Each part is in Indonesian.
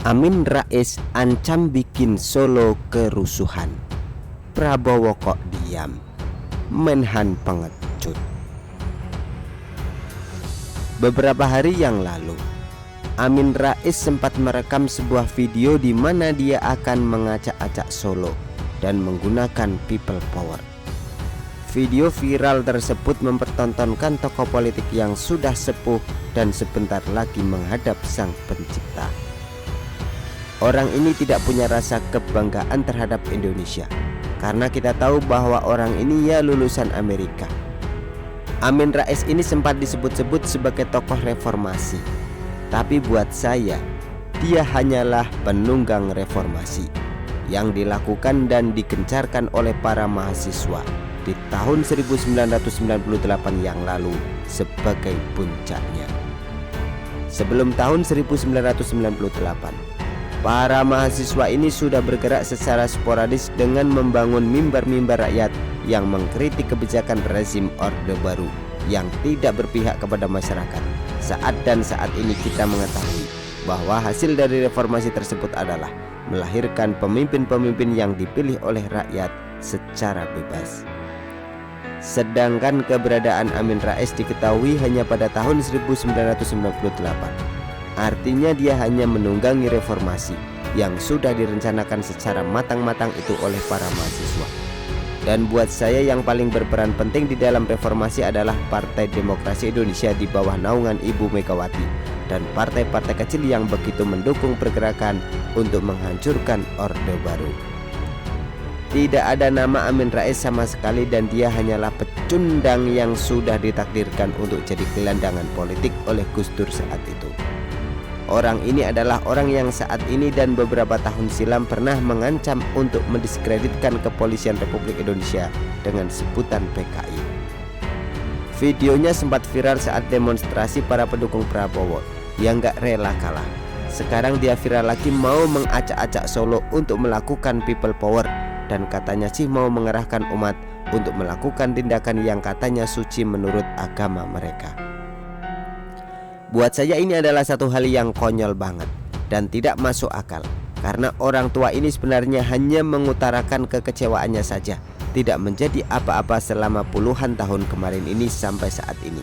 Amin Rais ancam bikin Solo kerusuhan. Prabowo kok diam. Menhan pengecut. Beberapa hari yang lalu, Amin Rais sempat merekam sebuah video di mana dia akan mengacak-acak Solo dan menggunakan people power. Video viral tersebut mempertontonkan tokoh politik yang sudah sepuh dan sebentar lagi menghadap Sang Pencipta. Orang ini tidak punya rasa kebanggaan terhadap Indonesia, karena kita tahu bahwa orang ini ya lulusan Amerika. Amin Rais ini sempat disebut-sebut sebagai tokoh reformasi, tapi buat saya, dia hanyalah penunggang reformasi yang dilakukan dan digencarkan oleh para mahasiswa di tahun 1998 yang lalu sebagai puncaknya. Sebelum tahun 1998, para mahasiswa ini sudah bergerak secara sporadis dengan membangun mimbar-mimbar rakyat yang mengkritik kebijakan rezim Orde Baru yang tidak berpihak kepada masyarakat. Saat ini kita mengetahui bahwa hasil dari reformasi tersebut adalah melahirkan pemimpin-pemimpin yang dipilih oleh rakyat secara bebas. Sedangkan keberadaan Amin Rais diketahui hanya pada tahun 1998. Artinya dia hanya menunggangi reformasi yang sudah direncanakan secara matang-matang itu oleh para mahasiswa. Dan buat saya yang paling berperan penting di dalam reformasi adalah Partai Demokrasi Indonesia di bawah naungan Ibu Megawati dan partai-partai kecil yang begitu mendukung pergerakan untuk menghancurkan Orde Baru. Tidak ada nama Amin Rais sama sekali dan dia hanyalah pecundang yang sudah ditakdirkan untuk jadi gelandangan politik oleh Gus Dur saat itu. Orang ini adalah orang yang saat ini dan beberapa tahun silam pernah mengancam untuk mendiskreditkan kepolisian Republik Indonesia dengan sebutan PKI. Videonya sempat viral saat demonstrasi para pendukung Prabowo yang gak rela kalah. Sekarang dia viral lagi mau mengacak-acak Solo untuk melakukan people power dan katanya sih mau mengerahkan umat untuk melakukan tindakan yang katanya suci menurut agama mereka. Buat saya ini adalah satu hal yang konyol banget dan tidak masuk akal, karena orang tua ini sebenarnya hanya mengutarakan kekecewaannya saja, tidak menjadi apa-apa selama puluhan tahun kemarin ini sampai saat ini.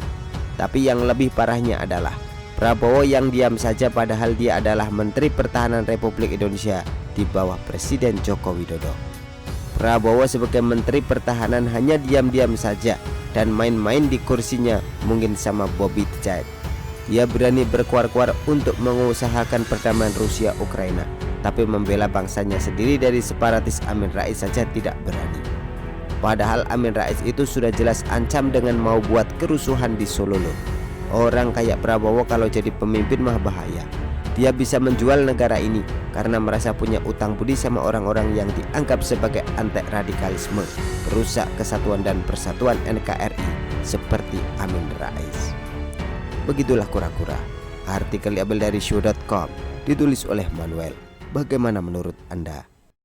Tapi yang lebih parahnya adalah Prabowo yang diam saja padahal dia adalah Menteri Pertahanan Republik Indonesia di bawah Presiden Joko Widodo. Prabowo sebagai Menteri Pertahanan hanya diam-diam saja dan main-main di kursinya mungkin sama Bobby Tzai. Dia berani berkuar-kuar untuk mengusahakan perdamaian Rusia-Ukraina, tapi membela bangsanya sendiri dari separatis Amin Rais saja tidak berani. Padahal Amin Rais itu sudah jelas ancam dengan mau buat kerusuhan di Solo. Orang kayak Prabowo kalau jadi pemimpin mah bahaya. Dia bisa menjual negara ini karena merasa punya utang budi sama orang-orang yang dianggap sebagai anti-radikalisme, perusak kesatuan dan persatuan NKRI seperti Amin Rais. Begitulah kura-kura. Artikel diambil dari show.com, ditulis oleh Manuel. Bagaimana menurut Anda?